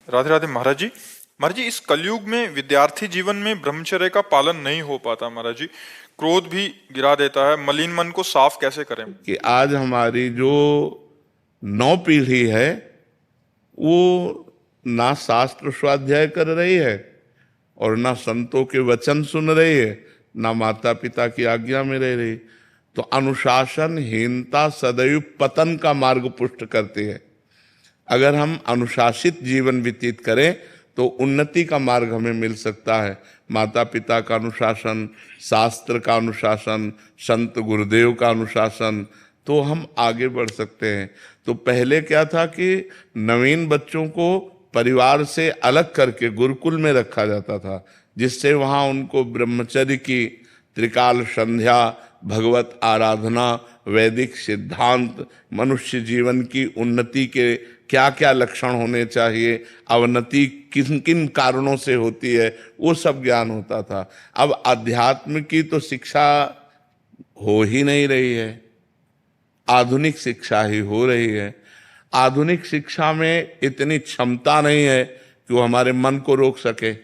राधे राधे महाराज जी। महाराज जी, इस कलयुग में विद्यार्थी जीवन में ब्रह्मचर्य का पालन नहीं हो पाता महाराज जी। क्रोध भी गिरा देता है। मलिन मन को साफ कैसे करें? कि आज हमारी जो नौ पीढ़ी है वो ना शास्त्र स्वाध्याय कर रही है और ना संतों के वचन सुन रही है, ना माता पिता की आज्ञा में रह रही। तो अनुशासनहीनता सदैव पतन का मार्ग पुष्ट करती है। अगर हम अनुशासित जीवन व्यतीत करें तो उन्नति का मार्ग हमें मिल सकता है। माता पिता का अनुशासन, शास्त्र का अनुशासन, संत गुरुदेव का अनुशासन, तो हम आगे बढ़ सकते हैं। तो पहले क्या था कि नवीन बच्चों को परिवार से अलग करके गुरुकुल में रखा जाता था, जिससे वहाँ उनको ब्रह्मचर्य की त्रिकाल संध्या, भगवत आराधना, वैदिक सिद्धांत, मनुष्य जीवन की उन्नति के क्या क्या लक्षण होने चाहिए, अवनति किन किन कारणों से होती है, वो सब ज्ञान होता था। अब अध्यात्म की तो शिक्षा हो ही नहीं रही है, आधुनिक शिक्षा ही हो रही है। आधुनिक शिक्षा में इतनी क्षमता नहीं है कि वो हमारे मन को रोक सके।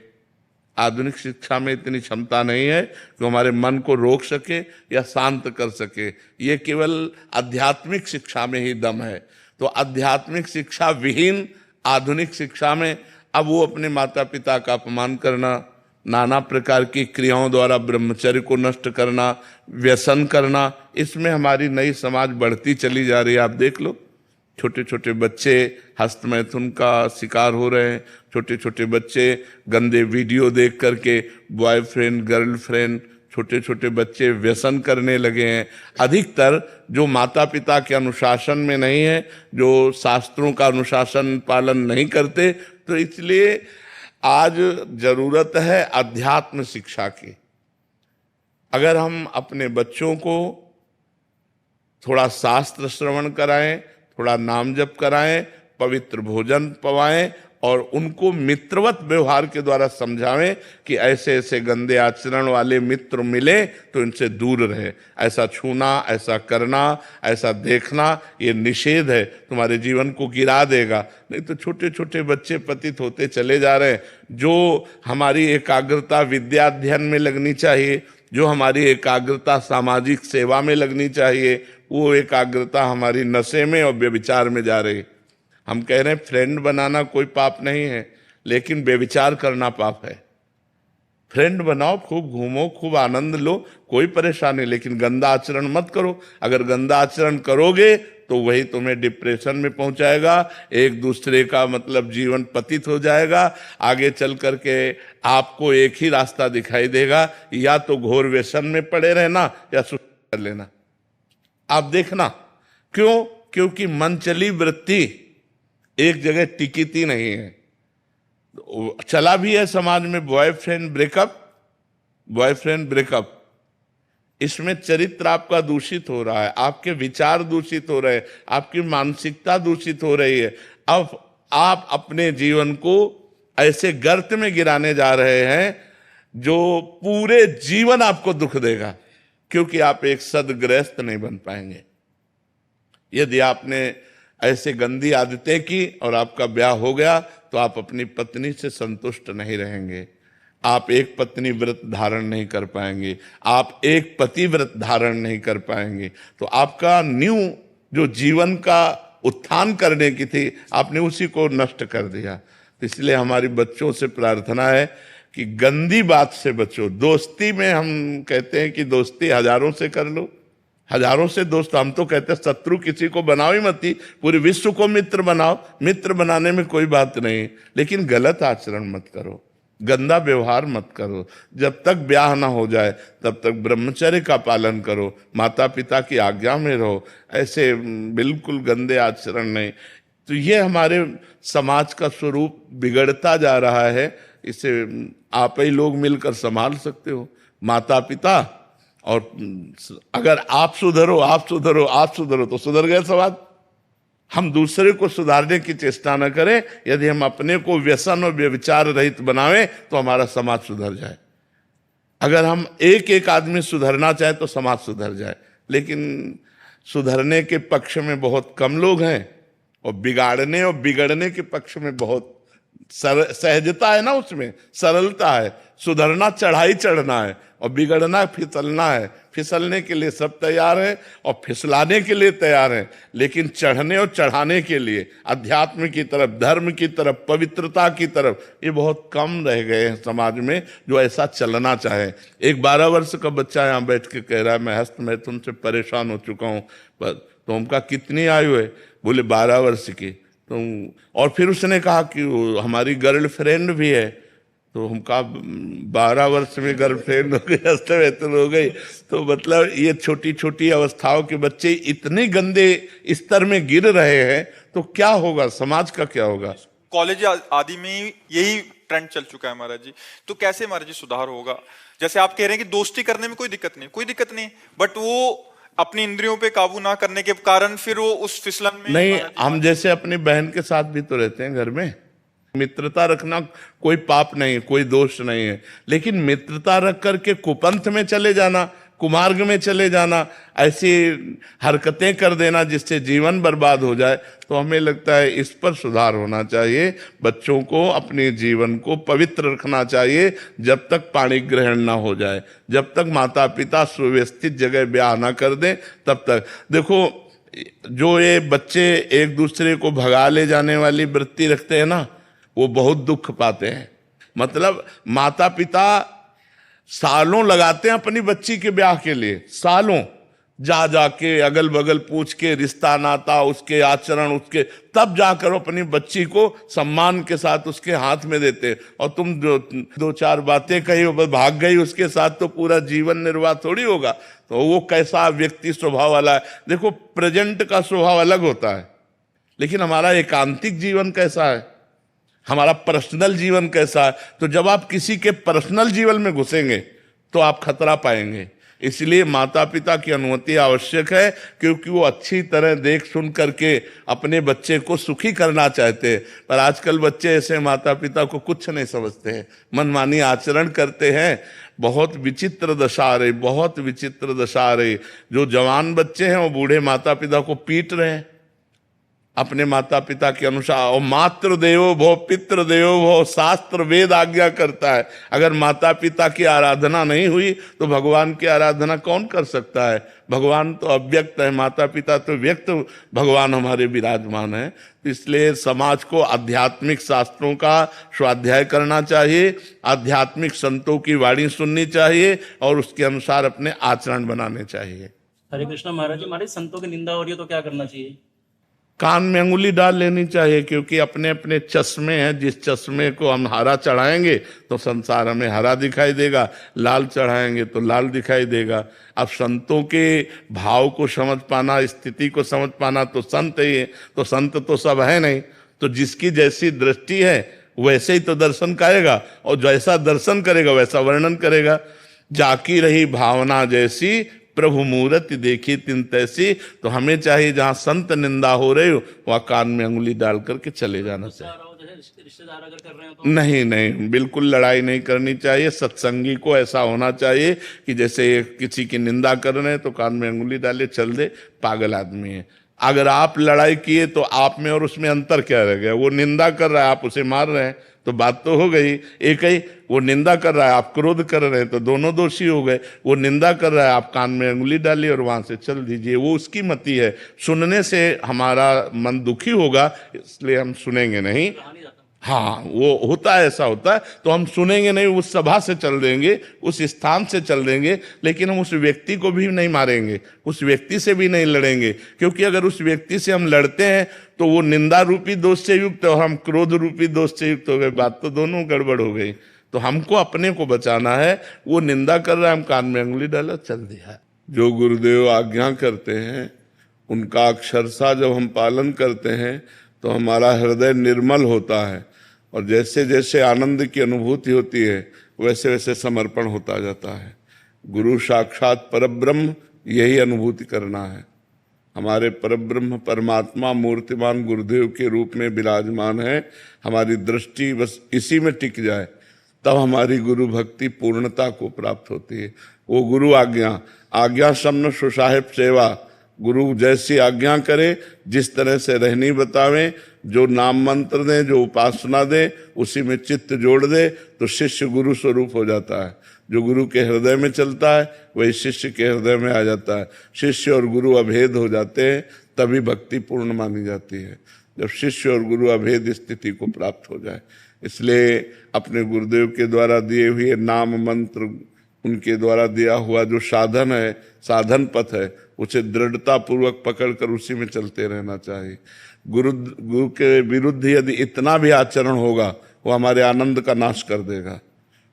आधुनिक शिक्षा में इतनी क्षमता नहीं है कि हमारे मन को रोक सके या शांत कर सके। ये केवल आध्यात्मिक शिक्षा में ही दम है। तो आध्यात्मिक शिक्षा विहीन आधुनिक शिक्षा में अब वो अपने माता पिता का अपमान करना, नाना प्रकार की क्रियाओं द्वारा ब्रह्मचर्य को नष्ट करना, व्यसन करना, इसमें हमारी नई समाज बढ़ती चली जा रही है। आप देख लो, छोटे छोटे बच्चे हस्तमैथुन का शिकार हो रहे हैं। छोटे छोटे बच्चे गंदे वीडियो देख करके बॉयफ्रेंड गर्लफ्रेंड, छोटे छोटे बच्चे व्यसन करने लगे हैं। अधिकतर जो माता पिता के अनुशासन में नहीं है, जो शास्त्रों का अनुशासन पालन नहीं करते, तो इसलिए आज जरूरत है अध्यात्म शिक्षा की। अगर हम अपने बच्चों को थोड़ा शास्त्र श्रवण कराएं, थोड़ा नाम जप कराएं, पवित्र भोजन पवाएं और उनको मित्रवत व्यवहार के द्वारा समझावें कि ऐसे ऐसे गंदे आचरण वाले मित्र मिले तो इनसे दूर रहे। ऐसा छूना, ऐसा करना, ऐसा देखना ये निषेध है, तुम्हारे जीवन को गिरा देगा। नहीं तो छोटे छोटे बच्चे पतित होते चले जा रहे हैं। जो हमारी एकाग्रता विद्या अध्ययन में लगनी चाहिए, जो हमारी एकाग्रता सामाजिक सेवा में लगनी चाहिए, वो एकाग्रता हमारी नशे में और व्यभिचार में जा रही। हम कह रहे हैं फ्रेंड बनाना कोई पाप नहीं है, लेकिन व्यभिचार करना पाप है। फ्रेंड बनाओ, खूब घूमो, खूब आनंद लो, कोई परेशानी, लेकिन गंदा आचरण मत करो। अगर गंदा आचरण करोगे तो वही तुम्हें डिप्रेशन में पहुंचाएगा, एक दूसरे का मतलब जीवन पतित हो जाएगा। आगे चल करके आपको एक ही रास्ता दिखाई देगा, या तो घोर व्यसन में पड़े रहना या सुसाइड कर लेना। आप देखना, क्यों? क्योंकि मनचली वृत्ति एक जगह टिकती नहीं है। चला भी है समाज में बॉयफ्रेंड ब्रेकअप, बॉयफ्रेंड ब्रेकअप। इसमें चरित्र आपका दूषित हो रहा है, आपके विचार दूषित हो रहे हैं, आपकी मानसिकता दूषित हो रही है। अब आप अपने जीवन को ऐसे गर्त में गिराने जा रहे हैं जो पूरे जीवन आपको दुख देगा, क्योंकि आप एक सद्गृहस्थ नहीं बन पाएंगे। यदि आपने ऐसे गंदी आदतें की और आपका ब्याह हो गया तो आप अपनी पत्नी से संतुष्ट नहीं रहेंगे, आप एक पत्नी व्रत धारण नहीं कर पाएंगे, आप एक पति व्रत धारण नहीं कर पाएंगे। तो आपका न्यू जो जीवन का उत्थान करने की थी, आपने उसी को नष्ट कर दिया। तो इसलिए हमारी बच्चों से प्रार्थना है कि गंदी बात से बचो। दोस्ती में हम कहते हैं कि दोस्ती हजारों से कर लो, हजारों से दोस्त। हम तो कहते हैं शत्रु किसी को बनाओ ही मत, पूरे विश्व को मित्र बनाओ। मित्र बनाने में कोई बात नहीं, लेकिन गलत आचरण मत करो, गंदा व्यवहार मत करो। जब तक ब्याह ना हो जाए तब तक ब्रह्मचर्य का पालन करो, माता पिता की आज्ञा में रहो, ऐसे बिल्कुल गंदे आचरण नहीं। तो ये हमारे समाज का स्वरूप बिगड़ता जा रहा है। इसे आप ही लोग मिलकर संभाल सकते हो, माता पिता। और अगर आप सुधरो, आप सुधरो, आप सुधरो तो सुधर गए समाज। हम दूसरे को सुधारने की चेष्टा न करें। यदि हम अपने को व्यसन और व्यभिचार रहित बनावें तो हमारा समाज सुधर जाए। अगर हम एक एक आदमी सुधरना चाहे तो समाज सुधर जाए, लेकिन सुधरने के पक्ष में बहुत कम लोग हैं और बिगाड़ने और बिगड़ने के पक्ष में बहुत सहजता है ना, उसमें सरलता है। सुधरना चढ़ाई चढ़ना है और बिगड़ना फिसलना है। फिसलने के लिए सब तैयार है और फिसलाने के लिए तैयार है, लेकिन चढ़ने और चढ़ाने के लिए अध्यात्म की तरफ, धर्म की तरफ, पवित्रता की तरफ ये बहुत कम रह गए हैं समाज में जो ऐसा चलना चाहे। एक 12 वर्ष का बच्चा यहाँ बैठ के कह रहा है, मैं हस्त मैं तुमसे परेशान हो चुका हूँ। तो उनका कितनी आयु है? बोले 12 वर्ष की। तो और फिर उसने कहा कि हमारी गर्लफ्रेंड भी है। तो हम कहा 12 वर्ष में गर्लफ्रेंड हो गई, हस्तवेतन हो गई। तो मतलब ये छोटी छोटी अवस्थाओं के बच्चे इतने गंदे स्तर में गिर रहे हैं, तो क्या होगा, समाज का क्या होगा? कॉलेज आदि में यही ट्रेंड चल चुका है महाराज जी। तो कैसे महाराज जी सुधार होगा? जैसे आप कह रहे हैं कि दोस्ती करने में कोई दिक्कत नहीं, कोई दिक्कत नहीं, बट वो अपनी इंद्रियों पे काबू ना करने के कारण फिर वो उस फिसलन में नहीं, हम जैसे अपनी बहन के साथ भी तो रहते हैं घर में। मित्रता रखना कोई पाप नहीं है, कोई दोष नहीं है, लेकिन मित्रता रख करके कुपंथ में चले जाना, कुमार्ग में चले जाना, ऐसी हरकतें कर देना जिससे जीवन बर्बाद हो जाए, तो हमें लगता है इस पर सुधार होना चाहिए। बच्चों को अपने जीवन को पवित्र रखना चाहिए जब तक पाणी ग्रहण ना हो जाए, जब तक माता पिता सुव्यवस्थित जगह ब्याह ना कर दें तब तक। देखो, जो ये बच्चे एक दूसरे को भगा ले जाने वाली वृत्ति रखते हैं ना, वो बहुत दुख पाते हैं। मतलब माता पिता सालों लगाते हैं अपनी बच्ची के ब्याह के लिए, सालों जा जाके अगल बगल पूछ के रिश्ता नाता, उसके आचरण, उसके, तब जाकर अपनी बच्ची को सम्मान के साथ उसके हाथ में देते। और तुम जो 2-4 बातें कही भाग गई उसके साथ, तो पूरा जीवन निर्वाह थोड़ी होगा। तो वो कैसा व्यक्ति स्वभाव वाला है? देखो, प्रेजेंट का स्वभाव अलग होता है, लेकिन हमारा एकांतिक जीवन कैसा है, हमारा पर्सनल जीवन कैसा है? तो जब आप किसी के पर्सनल जीवन में घुसेंगे तो आप खतरा पाएंगे। इसलिए माता पिता की अनुमति आवश्यक है, क्योंकि वो अच्छी तरह देख सुन करके अपने बच्चे को सुखी करना चाहते हैं। पर आजकल बच्चे ऐसे माता पिता को कुछ नहीं समझते हैं, मनमानी आचरण करते हैं। बहुत विचित्र दशा आ रही, बहुत विचित्र दशा आ रही। जो जवान बच्चे हैं वो बूढ़े माता पिता को पीट रहे हैं अपने माता पिता के अनुसार। और मातृ देवो भव पितृ देवो भव, शास्त्र वेद आज्ञा करता है। अगर माता पिता की आराधना नहीं हुई तो भगवान की आराधना कौन कर सकता है? भगवान तो अव्यक्त है, माता पिता तो व्यक्त भगवान हमारे विराजमान है। तो इसलिए समाज को आध्यात्मिक शास्त्रों का स्वाध्याय करना चाहिए, आध्यात्मिक संतों की वाणी सुननी चाहिए और उसके अनुसार अपने आचरण बनाने चाहिए। हरे कृष्णा महाराज जी, हमारे संतों की निंदा हो रही है तो क्या करना चाहिए? कान में अंगुली डाल लेनी चाहिए, क्योंकि अपने अपने चश्मे हैं। जिस चश्मे को हम हरा चढ़ाएंगे तो संसार हमें हरा दिखाई देगा, लाल चढ़ाएंगे तो लाल दिखाई देगा। अब संतों के भाव को समझ पाना, स्थिति को समझ पाना, तो संत ही है। तो संत तो सब है नहीं, तो जिसकी जैसी दृष्टि है वैसे ही तो दर्शन करेगा, और जैसा दर्शन करेगा वैसा वर्णन करेगा। जाकी रही भावना जैसी, प्रभु मूर्ति देखी तिन तैसी। तो हमें चाहिए जहां संत निंदा हो रही हो वहां कान में अंगुली डाल करके चले जाना चाहिए। रिश्तेदार अगर कर रहे हो तो नहीं नहीं, बिल्कुल लड़ाई नहीं करनी चाहिए। सत्संगी को ऐसा होना चाहिए कि जैसे किसी की निंदा कर रहे हैं तो कान में अंगुली डाले, चल दे, पागल आदमी है। अगर आप लड़ाई किए तो आप में और उसमें अंतर क्या रह गया? वो निंदा कर रहा है, आप उसे मार रहे हैं, तो बात तो हो गई एक ही। वो निंदा कर रहा है, आप क्रोध कर रहे हैं, तो दोनों दोषी हो गए। वो निंदा कर रहा है, आप कान में अंगुली डालिए और वहां से चल दीजिए। वो उसकी मति है। सुनने से हमारा मन दुखी होगा, इसलिए हम सुनेंगे नहीं। कहा नहीं जाता। हाँ, वो होता है, ऐसा होता है। तो हम सुनेंगे नहीं, उस सभा से चल देंगे, उस स्थान से चल देंगे, लेकिन हम उस व्यक्ति को भी नहीं मारेंगे, उस व्यक्ति से भी नहीं लड़ेंगे। क्योंकि अगर उस व्यक्ति से हम लड़ते हैं तो वो निंदा रूपी दोष से युक्त और हम क्रोध रूपी दोष से युक्त हो गए। बात तो दोनों गड़बड़ हो गई। तो हमको अपने को बचाना है। वो निंदा कर रहा है, हम कान में अंगुली डाला, चल दिया। जो गुरुदेव आज्ञा करते हैं उनका अक्षरशः जब हम पालन करते हैं तो हमारा हृदय निर्मल होता है, और जैसे जैसे आनंद की अनुभूति होती है वैसे वैसे समर्पण होता जाता है। गुरु साक्षात परब्रह्म, यही अनुभूति करना है। हमारे परब्रह्म परमात्मा मूर्तिमान गुरुदेव के रूप में विराजमान है। हमारी दृष्टि बस इसी में टिक जाए, तब हमारी गुरु भक्ति पूर्णता को प्राप्त होती है। वो गुरु आज्ञा, आज्ञा समन सुसाहिब सेवा। गुरु जैसी आज्ञा करे, जिस तरह से रहनी बतावें, जो नाम मंत्र दें, जो उपासना दें, उसी में चित्त जोड़ दे तो शिष्य गुरु स्वरूप हो जाता है। जो गुरु के हृदय में चलता है वही शिष्य के हृदय में आ जाता है। शिष्य और गुरु अभेद हो जाते हैं, तभी भक्ति पूर्ण मानी जाती है, जब शिष्य और गुरु अभेद स्थिति को प्राप्त हो जाए। इसलिए अपने गुरुदेव के द्वारा दिए हुए नाम मंत्र, उनके द्वारा दिया हुआ जो साधन है, साधन पथ है, उसे दृढ़ता पूर्वक पकड़कर उसी में चलते रहना चाहिए। गुरु के विरुद्ध यदि इतना भी आचरण होगा, वो हमारे आनंद का नाश कर देगा।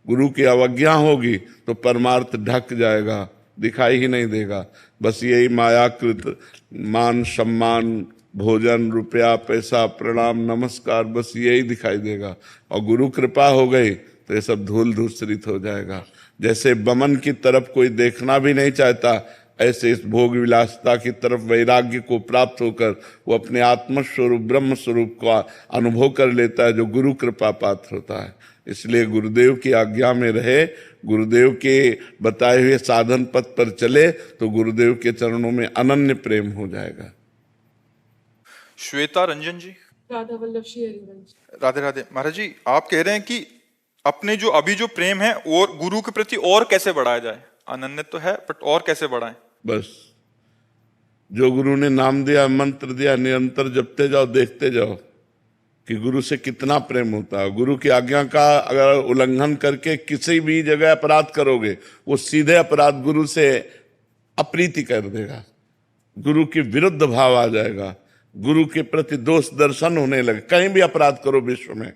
गुरु की अवज्ञा होगी तो परमार्थ ढक जाएगा, दिखाई ही नहीं देगा। बस यही मायाकृत मान सम्मान, भोजन, रुपया, पैसा, प्रणाम, नमस्कार, बस यही दिखाई देगा। और गुरु कृपा हो गई तो ये सब धूल धूसरित हो जाएगा। जैसे बमन की तरफ कोई देखना भी नहीं चाहता, ऐसे इस भोग विलासता की तरफ वैराग्य को प्राप्त होकर वो अपने आत्मस्वरूप ब्रह्म स्वरूप का अनुभव कर लेता है, जो गुरु कृपा पात्र होता है। इसलिए गुरुदेव की आज्ञा में रहे, गुरुदेव के बताए हुए साधन पथ पर चले तो गुरुदेव के चरणों में अनन्य प्रेम हो जाएगा। श्वेता रंजन जी। राधा वल्लभ श्री हरिवंश। राधे राधे। महाराज जी, आप कह रहे हैं कि अपने जो अभी जो प्रेम है और गुरु के प्रति और कैसे बढ़ाया जाए? अनन्य तो है, बट और कैसे बढ़ाएं? बस जो गुरु ने नाम दिया, मंत्र दिया, निरंतर जपते जाओ, देखते जाओ कि गुरु से कितना प्रेम होता है। गुरु की आज्ञा का अगर उल्लंघन करके किसी भी जगह अपराध करोगे, वो सीधे अपराध गुरु से अप्रीति कर देगा, गुरु के विरुद्ध भाव आ जाएगा, गुरु के प्रति दोष दर्शन होने लगे। कहीं भी अपराध करो विश्व में,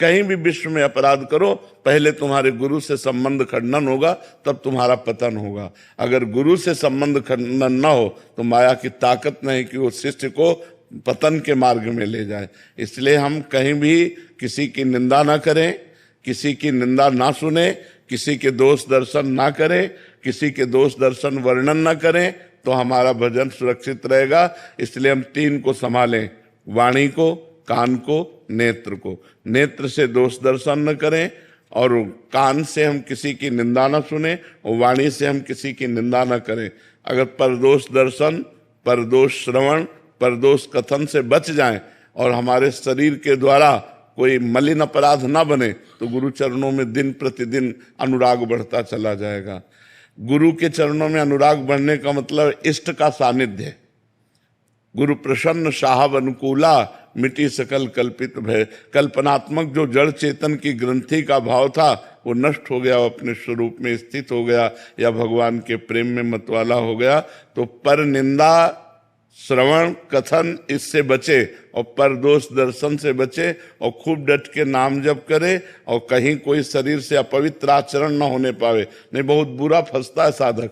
कहीं भी विश्व में अपराध करो, पहले तुम्हारे गुरु से संबंध खंडन होगा, तब तुम्हारा पतन होगा। अगर गुरु से संबंध खंडन न हो तो माया की ताकत नहीं कि वो शिष्य को पतन के मार्ग में ले जाए। इसलिए हम कहीं भी किसी की निंदा ना करें, किसी की निंदा ना सुने, किसी के दोष दर्शन ना करें, किसी के दोष दर्शन वर्णन ना करें, तो हमारा भजन सुरक्षित रहेगा। इसलिए हम तीन को संभालें, वाणी को, कान को, नेत्र को। नेत्र से दोष दर्शन न करें, और कान से हम किसी की निंदा न सुने, और वाणी से हम किसी की निंदा न करें। अगर परदोष दर्शन, परदोष श्रवण, परदोष कथन से बच जाएं और हमारे शरीर के द्वारा कोई मलिन अपराध ना बने, तो गुरु चरणों में दिन प्रतिदिन अनुराग बढ़ता चला जाएगा। गुरु के चरणों में अनुराग बढ़ने का मतलब इष्ट का सानिध्य। गुरु प्रसन्न साहब अनुकूला, मिटी सकल कल्पित भय। कल्पनात्मक जो जड़ चेतन की ग्रंथि का भाव था वो नष्ट हो गया, वो अपने स्वरूप में स्थित हो गया, या भगवान के प्रेम में मतवाला हो गया। तो पर निंदा, श्रवण, कथन इससे बचे, और परदोष दर्शन से बचे, और खूब डट के नाम जप करे, और कहीं कोई शरीर से अपवित्र आचरण न होने पावे। नहीं, बहुत बुरा फंसता है साधक,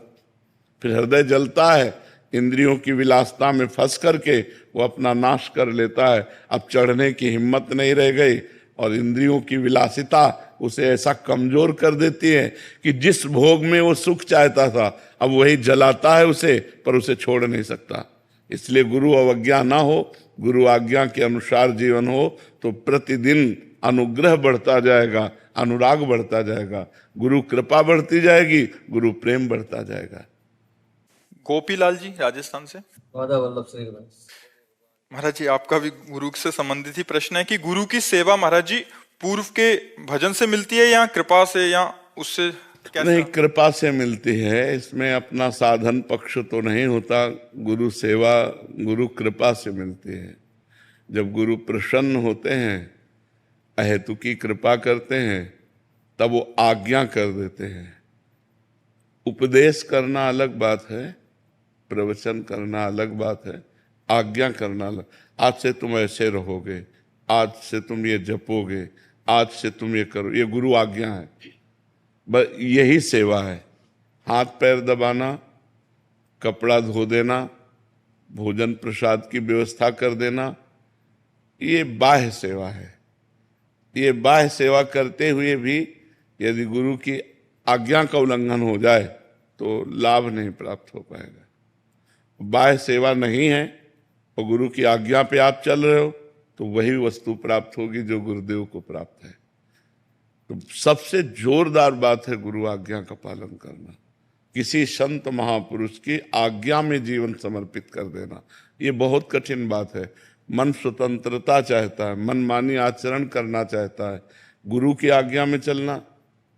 फिर हृदय जलता है, इंद्रियों की विलासता में फंस करके वो अपना नाश कर लेता है। अब चढ़ने की हिम्मत नहीं रह गई, और इंद्रियों की विलासिता उसे ऐसा कमजोर कर देती है कि जिस भोग में वो सुख चाहता था, अब वही जलाता है उसे, पर उसे छोड़ नहीं सकता। इसलिए गुरु अवज्ञा ना हो, गुरु आज्ञा के अनुसार जीवन हो, तो प्रतिदिन अनुग्रह बढ़ता जाएगा, अनुराग बढ़ता जाएगा, गुरु कृपा बढ़ती जाएगी, गुरु प्रेम बढ़ता जाएगा। गोपीलाल जी राजस्थान से। राधा वल्लभ श्री हरिवंश। महाराज जी, आपका भी गुरु से संबंधित ही प्रश्न है कि गुरु की सेवा महाराज जी पूर्व के भजन से मिलती है या कृपा से, या उससे कैसा? नहीं, कृपा से मिलती है। इसमें अपना साधन पक्ष तो नहीं होता। गुरु सेवा गुरु कृपा से मिलती है। जब गुरु प्रसन्न होते हैं, अहेतुकी कृपा करते हैं, तब वो आज्ञा कर देते हैं। उपदेश करना अलग बात है, प्रवचन करना अलग बात है, आज्ञा करना अलग। आज से तुम ऐसे रहोगे, आज से तुम ये जपोगे, आज से तुम ये करो, ये गुरु आज्ञा है। बस यही सेवा है। हाथ पैर दबाना, कपड़ा धो देना, भोजन प्रसाद की व्यवस्था कर देना, ये बाह्य सेवा है। ये बाह्य सेवा करते हुए भी यदि गुरु की आज्ञा का उल्लंघन हो जाए तो लाभ नहीं प्राप्त हो पाएगा। बाह्य सेवा नहीं है और गुरु की आज्ञा पे आप चल रहे हो, तो वही वस्तु प्राप्त होगी जो गुरुदेव को प्राप्त है। तो सबसे जोरदार बात है गुरु आज्ञा का पालन करना, किसी संत महापुरुष की आज्ञा में जीवन समर्पित कर देना। ये बहुत कठिन बात है। मन स्वतंत्रता चाहता है, मनमानी आचरण करना चाहता है। गुरु की आज्ञा में चलना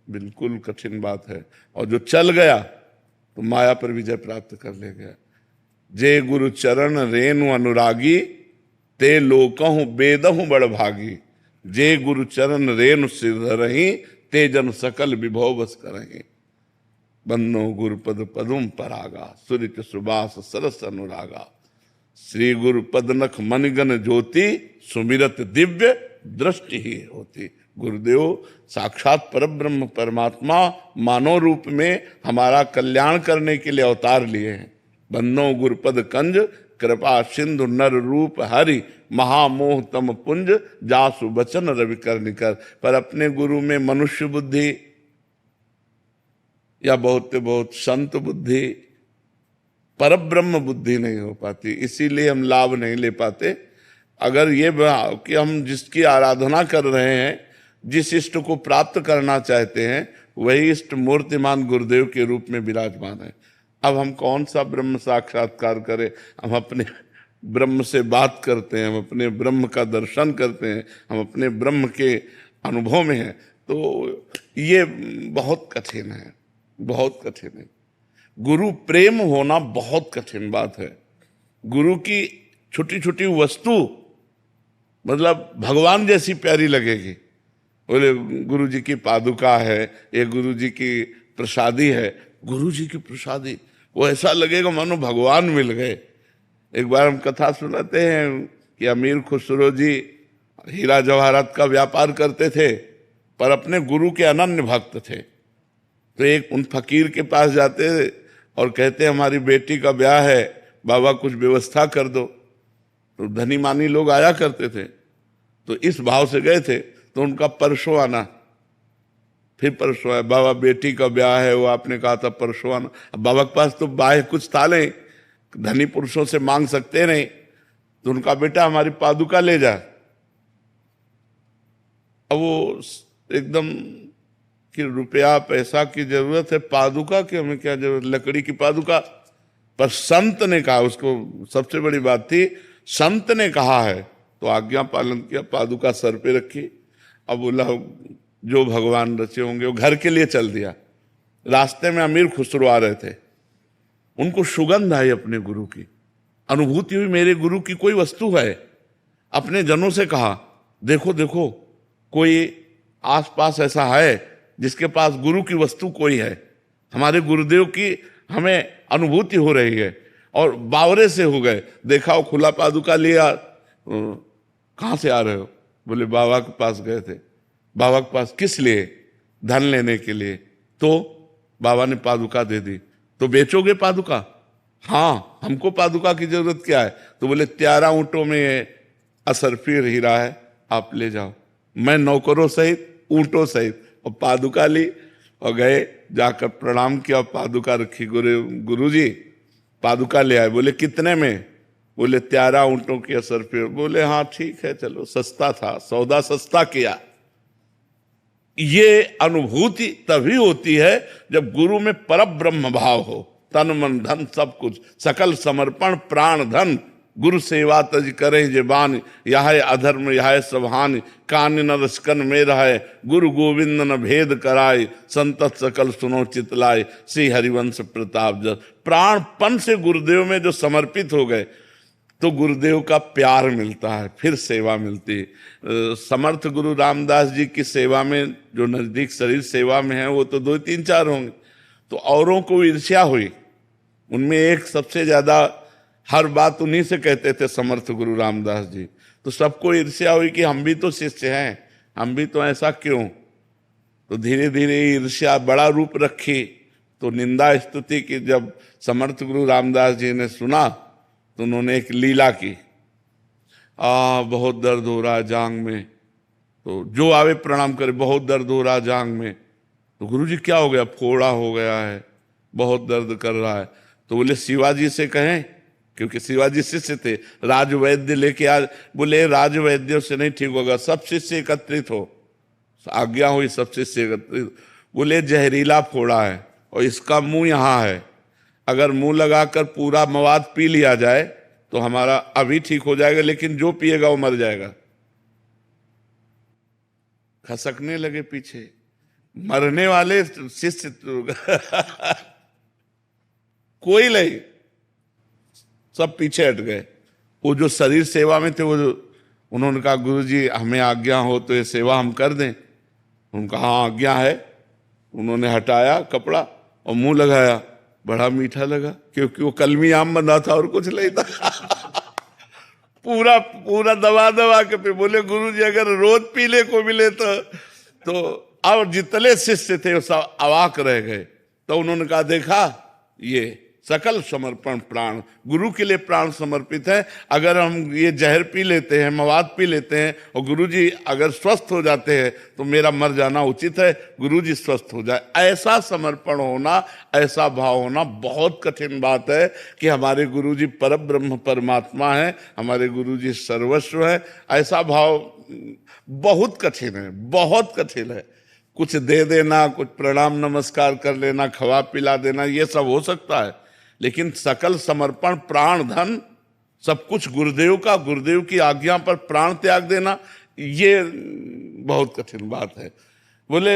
बिल्कुल कठिन बात है, और जो चल गया तो माया पर विजय प्राप्त कर ले गया। जे गुरु चरण रेणु अनुरागी, ते लोकहु बेदहु बड़ भागी। जे गुरु चरण रेणु सिर रही, ते जन सकल विभव बस करही। बन्नो गुरुपद पदुम परागा, सुरित सुबास सरस अनुरागा। श्री गुरुपद नख मनगन ज्योति, सुमिरत दिव्य दृष्टि ही होती। गुरुदेव साक्षात परब्रह्म परमात्मा मानव रूप में हमारा कल्याण करने के लिए अवतार लिए हैं। बन्नो गुरुपद कंज, कृपा सिंधु नर रूप हरि। महामोह तम पुंज, जासु बचन रवि कर निकर। पर अपने गुरु में मनुष्य बुद्धि या बहुत संत बुद्धि, परब्रह्म बुद्धि नहीं हो पाती, इसीलिए हम लाभ नहीं ले पाते। अगर ये कि हम जिसकी आराधना कर रहे हैं, जिस इष्ट को प्राप्त करना चाहते हैं, वही इष्ट मूर्तिमान गुरुदेव के रूप में विराजमान है। अब हम कौन सा ब्रह्म साक्षात्कार करें? हम अपने ब्रह्म से बात करते हैं, हम अपने ब्रह्म का दर्शन करते हैं, हम अपने ब्रह्म के अनुभव में हैं। तो ये बहुत कठिन है, बहुत कठिन है। गुरु प्रेम होना बहुत कठिन बात है। गुरु की छोटी छोटी वस्तु मतलब भगवान जैसी प्यारी लगेगी। बोले गुरु जी की पादुका है, ये गुरु जी की प्रसादी है, गुरु जी की प्रसादी, वो ऐसा लगेगा मानो भगवान मिल गए। एक बार हम कथा सुनाते हैं कि अमीर खुसरो जी हीरा जवाहरात का व्यापार करते थे, पर अपने गुरु के अनन्य भक्त थे। तो एक उन फकीर के पास जाते और कहते हमारी बेटी का ब्याह है, बाबा कुछ व्यवस्था कर दो। तो धनी मानी लोग आया करते थे, तो इस भाव से गए थे। तो उनका परसों आना, फिर परसों आया, बाबा बेटी का ब्याह है, वो आपने कहा था परसों आना। अब बाबा के पास तो बाह्य कुछ ताले धनी पुरुषों से मांग सकते नहीं, तो उनका बेटा हमारी पादुका ले जा। अब वो एकदम कि रुपया पैसा की जरूरत है, पादुका की हमें क्या जरूरत, लकड़ी की पादुका। पर संत ने कहा, उसको सबसे बड़ी बात थी, संत ने कहा है तो आज्ञा पालन किया, पादुका सर पे रखी। अब बोला जो भगवान रचे होंगे, वो घर के लिए चल दिया। रास्ते में अमीर खुसरो आ रहे थे, उनको सुगंध आई अपने गुरु की, अनुभूति हुई मेरे गुरु की कोई वस्तु है। अपने जनों से कहा देखो देखो कोई आसपास ऐसा है जिसके पास गुरु की वस्तु कोई है, हमारे गुरुदेव की हमें अनुभूति हो रही है। और बावरे से हो गए, देखा वो खुला पादुका लिया। कहाँ से आ रहे हो? बोले बाबा के पास गए थे। बाबा के पास किस लिए? धन लेने के लिए। तो बाबा ने पादुका दे दी। तो बेचोगे पादुका? हाँ, हमको पादुका की जरूरत क्या है? तो बोले 13 ऊंटों में असरफी हीरा है, आप ले जाओ। मैं नौकरों सहित ऊंटों सहित और पादुका ली और गए, जाकर प्रणाम किया, पादुका रखी। गुरुजी पादुका ले आए। बोले कितने में? बोले 13 ऊंटों की असरफी। बोले हाँ ठीक है, चलो, सस्ता था, सौदा सस्ता किया। ये अनुभूति तभी होती है जब गुरु में परब्रह्म भाव हो, तन मन धन सब कुछ, सकल समर्पण प्राण धन, गुरु सेवा तज करे जबान, यह अधर्म यह सबहानि, कान न रसकन में रहे, गुरु गोविंद न भेद कराए, संतत सकल सुनो चितलाए, श्री हरिवंश प्रताप जस। प्राणपन से गुरुदेव में जो समर्पित हो गए तो गुरुदेव का प्यार मिलता है, फिर सेवा मिलती है। समर्थ गुरु रामदास जी की सेवा में जो नजदीक शरीर सेवा में है वो तो 2 3 4 होंगे। तो औरों को ईर्ष्या हुई, उनमें एक सबसे ज्यादा हर बात उन्हीं से कहते थे समर्थ गुरु रामदास जी। तो सबको ईर्ष्या हुई कि हम भी तो शिष्य हैं, हम भी तो ऐसा क्यों। तो धीरे धीरे ईर्ष्या बड़ा रूप रखी। तो निंदा स्तुति की जब समर्थ गुरु रामदास जी ने सुना तो उन्होंने एक लीला की, बहुत दर्द हो रहा है जांग में। तो जो आवे प्रणाम करे, बहुत दर्द हो रहा है जांग में। तो गुरुजी क्या हो गया? फोड़ा हो गया है, बहुत दर्द कर रहा है। तो बोले शिवाजी से कहें, क्योंकि शिवाजी शिष्य थे, राजवैद्य लेके आ। बोले राजवैद्यों से नहीं ठीक होगा, सब शिष्य एकत्रित हो। आज्ञा हुई, सब शिष्य एकत्रित। बोले जहरीला फोड़ा है और इसका मुंह यहाँ है, अगर मुंह लगाकर पूरा मवाद पी लिया जाए तो हमारा अभी ठीक हो जाएगा, लेकिन जो पिएगा वो मर जाएगा। खसकने लगे पीछे, मरने वाले शिष्य कोई नहीं, सब पीछे हट गए। वो जो शरीर सेवा में थे, वो उन्होंने कहा गुरु जी हमें आज्ञा हो तो ये सेवा हम कर दें। उनका हाँ आज्ञा है। उन्होंने हटाया कपड़ा और मुंह लगाया, बड़ा मीठा लगा, क्योंकि वो कलमी आम बना था और कुछ नहीं था। पूरा पूरा दबा दबा के पे बोले गुरु जी अगर रोज पीने को मिले तो और जितने शिष्य थे वो सब अवाक रह गए। तो उन्होंने कहा देखा, ये सकल समर्पण प्राण, गुरु के लिए प्राण समर्पित है। अगर हम ये जहर पी लेते हैं, मवाद पी लेते हैं और गुरु जी अगर स्वस्थ हो जाते हैं तो मेरा मर जाना उचित है, गुरु जी स्वस्थ हो जाए। ऐसा समर्पण होना, ऐसा भाव होना बहुत कठिन बात है कि हमारे गुरु जी परब्रह्म परमात्मा है, हमारे गुरु जी सर्वस्व है। ऐसा भाव बहुत कठिन है, बहुत कठिन है। कुछ दे देना, कुछ प्रणाम नमस्कार कर लेना, खवा पिला देना, ये सब हो सकता है, लेकिन सकल समर्पण प्राण धन सब कुछ गुरुदेव का, गुरुदेव की आज्ञा पर प्राण त्याग देना, ये बहुत कठिन बात है। बोले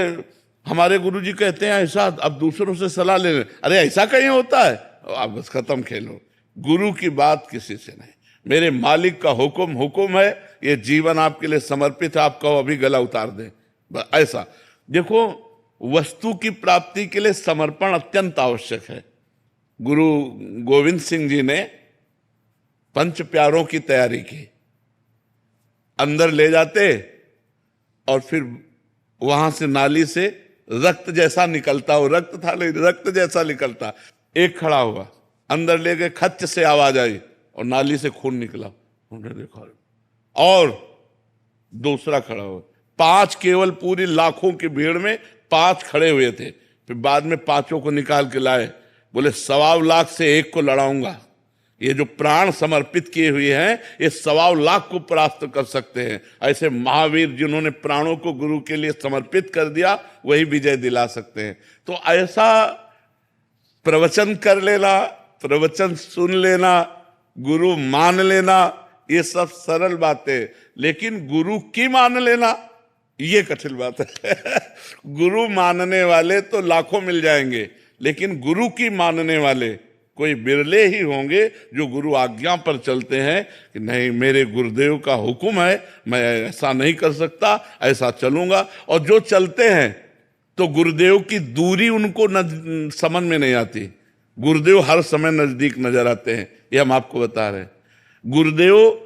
हमारे गुरुजी कहते हैं ऐसा, अब दूसरों से सलाह ले लें। अरे ऐसा कहीं होता है? अब बस खत्म खेलो। गुरु की बात किसी से नहीं, मेरे मालिक का हुक्म हुक्म है, ये जीवन आपके लिए समर्पित है, आप कहो अभी गला उतार दें, ऐसा। देखो, वस्तु की प्राप्ति के लिए समर्पण अत्यंत आवश्यक है। गुरु गोविंद सिंह जी ने पंच प्यारों की तैयारी की, अंदर ले जाते और फिर वहां से नाली से रक्त जैसा निकलता, वो रक्त था नहीं, रक्त जैसा निकलता। एक खड़ा हुआ, अंदर ले गए, खच्च से आवाज आई और नाली से खून निकला। उन्होंने देखा, और दूसरा खड़ा हुआ। 5 केवल पूरी लाखों की भीड़ में 5 खड़े हुए थे। फिर बाद में 5 को निकाल के लाए, बोले 1.25 लाख से 1 को लड़ाऊंगा। ये जो प्राण समर्पित किए हुए हैं, ये 1.25 लाख को प्राप्त कर सकते हैं। ऐसे महावीर जिन्होंने प्राणों को गुरु के लिए समर्पित कर दिया, वही विजय दिला सकते हैं। तो ऐसा प्रवचन कर लेना, प्रवचन सुन लेना, गुरु मान लेना, ये सब सरल बातें, लेकिन गुरु की मान लेना ये कठिन बात है। गुरु मानने वाले तो लाखों मिल जाएंगे, लेकिन गुरु की मानने वाले कोई बिरले ही होंगे जो गुरु आज्ञा पर चलते हैं कि नहीं, मेरे गुरुदेव का हुक्म है, मैं ऐसा नहीं कर सकता, ऐसा चलूंगा। और जो चलते हैं तो गुरुदेव की दूरी उनको समझ में नहीं आती। गुरुदेव हर समय नजदीक नजर आते हैं, ये हम आपको बता रहे हैं। गुरुदेव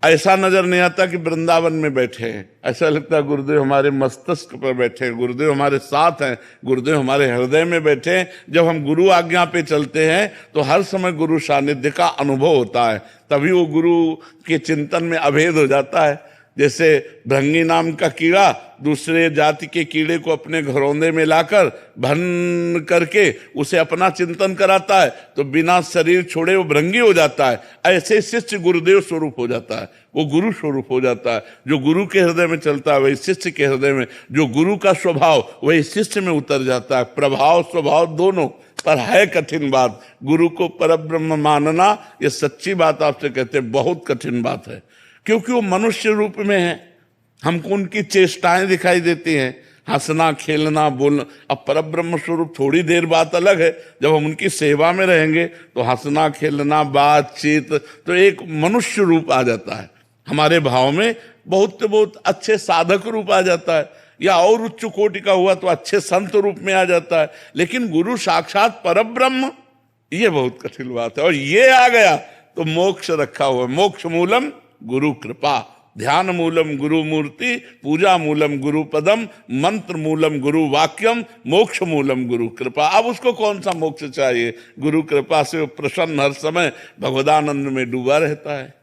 ऐसा नजर नहीं आता कि वृंदावन में बैठे हैं, ऐसा लगता है गुरुदेव हमारे मस्तिष्क पर बैठे हैं, गुरुदेव हमारे साथ हैं, गुरुदेव हमारे हृदय में बैठे हैं। जब हम गुरु आज्ञा पे चलते हैं तो हर समय गुरु सानिध्य का अनुभव होता है, तभी वो गुरु के चिंतन में अभेद हो जाता है। जैसे भृंगी नाम का कीड़ा दूसरे जाति के कीड़े को अपने घरौंदे में लाकर भन करके उसे अपना चिंतन कराता है, तो बिना शरीर छोड़े वो भृंगी हो जाता है। ऐसे शिष्य गुरुदेव स्वरूप हो जाता है, वो गुरु स्वरूप हो जाता है। जो गुरु के हृदय में चलता है वही शिष्य के हृदय में, जो गुरु का स्वभाव वही शिष्य में उतर जाता है। प्रभाव स्वभाव दोनों, पर है कठिन बात। गुरु को परब्रह्म मानना, ये सच्ची बात आपसे कहते हैं, बहुत कठिन बात है, क्योंकि वो मनुष्य रूप में है। हमको उनकी चेष्टाएं दिखाई देती हैं, हंसना खेलना बोलना। अब परब्रह्म स्वरूप थोड़ी देर बात अलग है, जब हम उनकी सेवा में रहेंगे तो हंसना खेलना बातचीत, तो एक मनुष्य रूप आ जाता है हमारे भाव में, बहुत अच्छे साधक रूप आ जाता है, या और उच्च कोटि का हुआ तो अच्छे संत रूप में आ जाता है। लेकिन गुरु साक्षात परब्रह्म, ये बहुत कठिन बात है। और ये आ गया तो मोक्ष रखा हुआ। मोक्ष मूलम गुरु कृपा, ध्यान मूलम गुरु मूर्ति, पूजा मूलम गुरु पदम, मंत्र मूलम गुरु वाक्यम, मोक्ष मूलम गुरु कृपा। अब उसको कौन सा मोक्ष चाहिए? गुरु कृपा से वो प्रसन्न हर समय भगवदानंद में डूबा रहता है।